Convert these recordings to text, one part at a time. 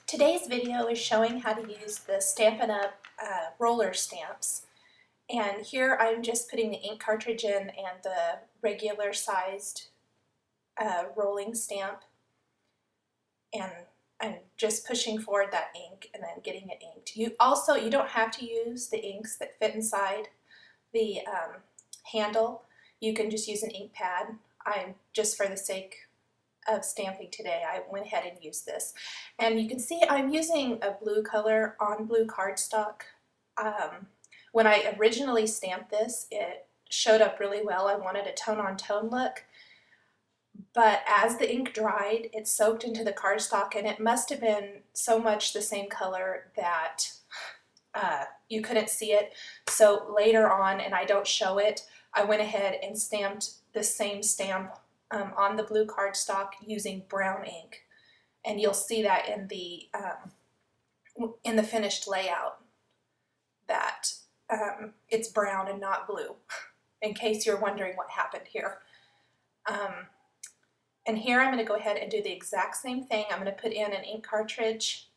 Today's video is showing how to use the Stampin' Up! Roller stamps. And here I'm just putting the ink cartridge in and the regular sized rolling stamp. And I'm just pushing forwad that ink and then getting it inked. You don't have to use the inks that fit inside the handle. You can just use an ink pad. Just for the sake of stamping today, I went ahead and used this. And you can see I'm using a blue color on blue cardstock. When I originally stamped this, it showed up really well. I wanted a tone-on-tone look. But as the ink dried, it soaked into the cardstock, and it must have been so much the same color that you couldn't see it. So later on, and I don't show it, I went ahead and stamped the same stamp on the blue cardstock using brown ink, and you'll see that in the finished layout that it's brown and not blue, in case you're wondering what happened here. And here I'm going to go ahead and do the exact same thing. I'm going to put in an ink cartridge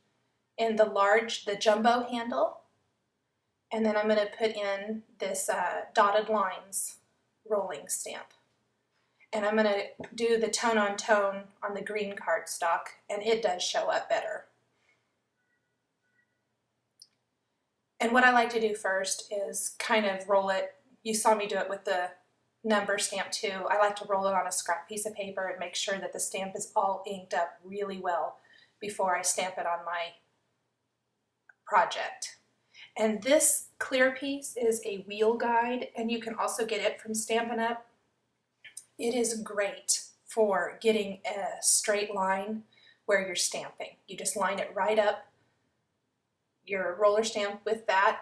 in the jumbo handle, and then I'm going to put in this dotted lines rolling stamp. And I'm going to do the tone-on-tone on the green cardstock, and it does show up better. And what I like to do first is kind of roll it. You saw me do it with the number stamp too. I like to roll it on a scrap piece of paper and make sure that the stamp is all inked up really well before I stamp it on my project. And this clear piece is a wheel guide, and you can also get it from Stampin' Up! It is great for getting a straight line where you're stamping. You just line it right up, your roller stamp with that,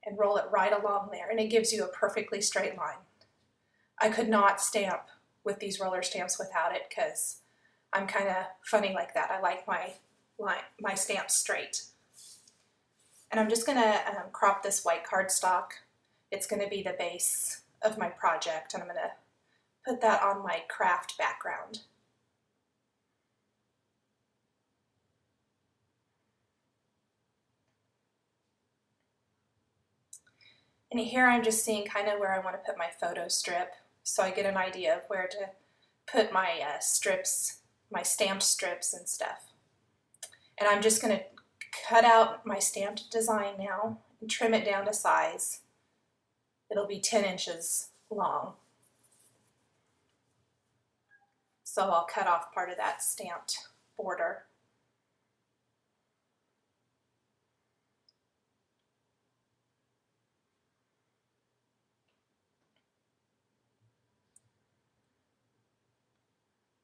and roll it right along there, and it gives you a perfectly straight line. I could not stamp with these roller stamps without it because I'm kind of funny like that. I like my stamps straight. And I'm just going to crop this white cardstock. It's going to be the base of my project, and I'm going to put that on my craft background. And here I'm just seeing kind of where I want to put my photo strip, so I get an idea of where to put my strips, my stamped strips and stuff. And I'm just going to cut out my stamped design now and trim it down to size. It'll be 10 inches long. So I'll cut off part of that stamped border.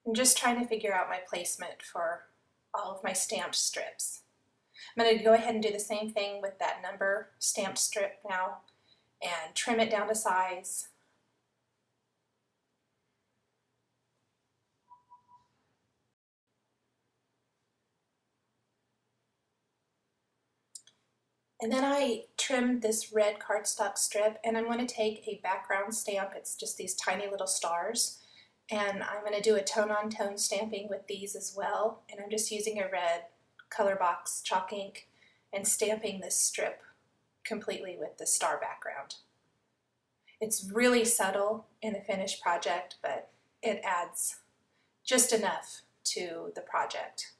I'm just trying to figure out my placement for all of my stamped strips. I'm going to go ahead and do the same thing with that number stamped strip now and trim it down to size. And then I trimmed this red cardstock strip, and I'm going to take a background stamp. It's just these tiny little stars. And I'm going to do a tone-on-tone stamping with these as well. And I'm just using a red color box chalk ink and stamping this strip completely with the star background. It's really subtle in the finished project, but it adds just enough to the project.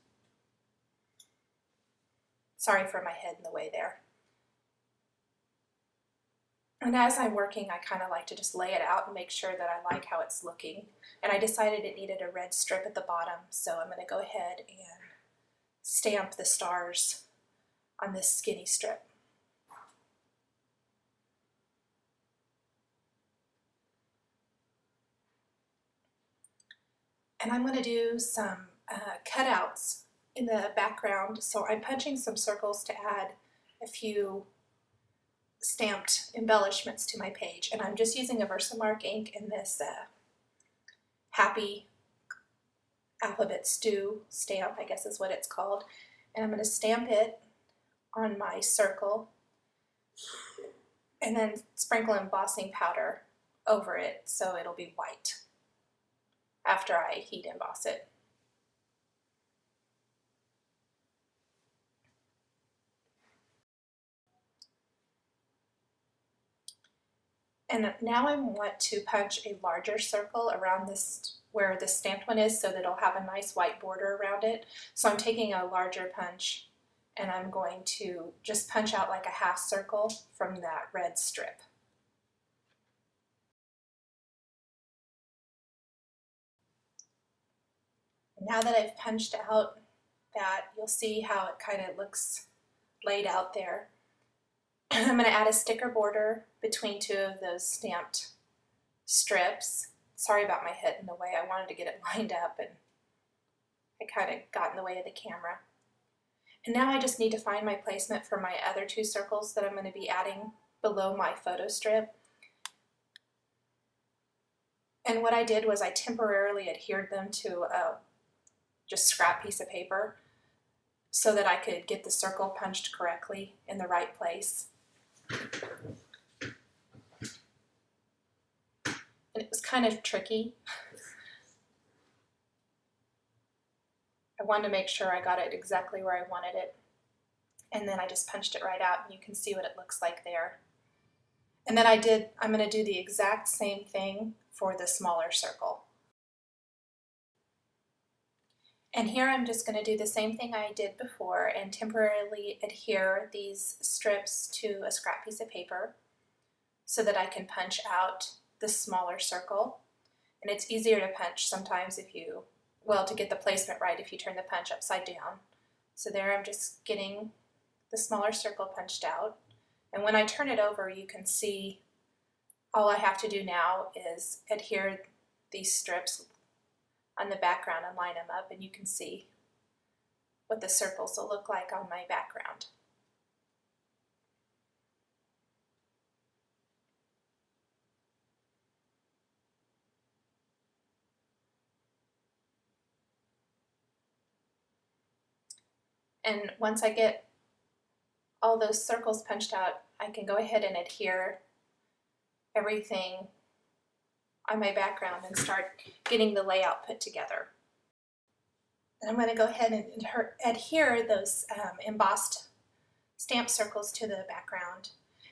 Sorry for my head in the way there. And as I'm working, I kind of like to just lay it out and make sure that I like how it's looking. And I decided it needed a red strip at the bottom, so I'm going to go ahead and stamp the stars on this skinny strip. And I'm going to do some cutouts in the background, so I'm punching some circles to add a few stamped embellishments to my page, and I'm just using a Versamark ink in this Happy Alphabet Stew stamp, I guess is what it's called, and I'm going to stamp it on my circle and then sprinkle embossing powder over it so it'll be white after I heat emboss it. And now I want to punch a larger circle around this where the stamped one is so that it'll have a nice white border around it. So I'm taking a larger punch and I'm going to just punch out like a half circle from that red strip. Now that I've punched out that, you'll see how it kind of looks laid out there. I'm going to add a sticker border between two of those stamped strips. Sorry about my head in the way. I wanted to get it lined up and it kind of got in the way of the camera. And now I just need to find my placement for my other two circles that I'm going to be adding below my photo strip. And what I did was I temporarily adhered them to a just scrap piece of paper so that I could get the circle punched correctly in the right place. And it was kind of tricky. I wanted to make sure I got it exactly where I wanted it. And then I just punched it right out and you can see what it looks like there. And then I'm going to do the exact same thing for the smaller circle. And here I'm just going to do the same thing I did before and temporarily adhere these strips to a scrap piece of paper so that I can punch out the smaller circle. And it's easier to punch sometimes if you, well, to get the placement right if you turn the punch upside down. So there I'm just getting the smaller circle punched out. And when I turn it over, you can see all I have to do now is adhere these strips on the background and line them up, and you can see what the circles will look like on my background. And once I get all those circles punched out, I can go ahead and adhere everything on my background and start getting the layout put together. And I'm going to go ahead and adhere those embossed stamp circles to the background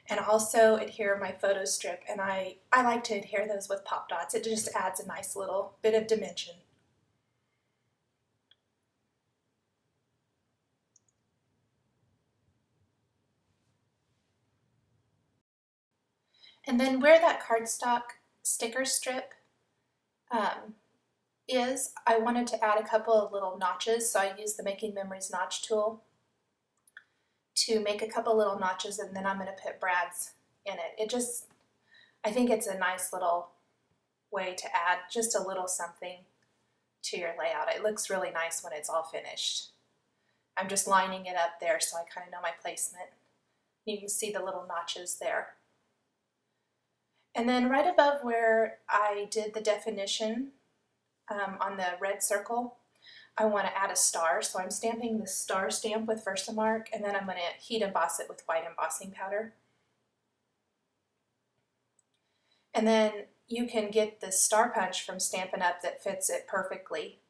and also adhere my photo strip, and I like to adhere those with pop dots. It just adds a nice little bit of dimension. And then where that cardstock sticker strip is, I wanted to add a couple of little notches, so I used the Making Memories notch tool to make a couple little notches, and then I'm going to put brads in it. I think it's a nice little way to add just a little something to your layout. It looks really nice when it's all finished. I'm just lining it up there so I kind of know my placement. You can see the little notches there. And then right above where I did the definition on the red circle, I want to add a star. So I'm stamping the star stamp with Versamark, and then I'm going to heat emboss it with white embossing powder. And then you can get the star punch from Stampin' Up! That fits it perfectly.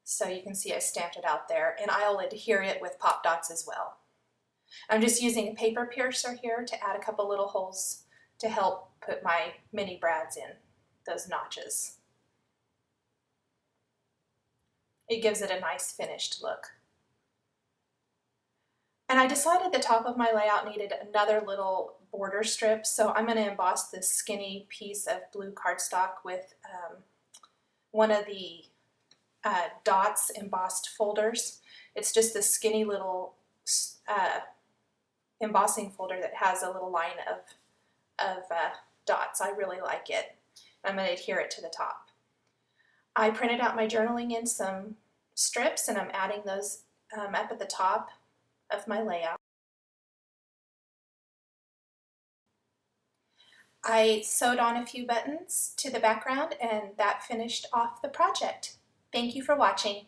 So you can see I stamped it out there, and I'll adhere it with pop dots as well. I'm just using a paper piercer here to add a couple little holes to help put my mini brads in those notches. It gives it a nice finished look. And I decided the top of my layout needed another little border strip, so I'm going to emboss this skinny piece of blue cardstock with one of the dots embossed folders. It's just this skinny little embossing folder that has a little line of dots. I really like it. I'm going to adhere it to the top. I printed out my journaling in some strips, and I'm adding those up at the top of my layout. I sewed on a few buttons to the background, and that finished off the project. Thank you for watching.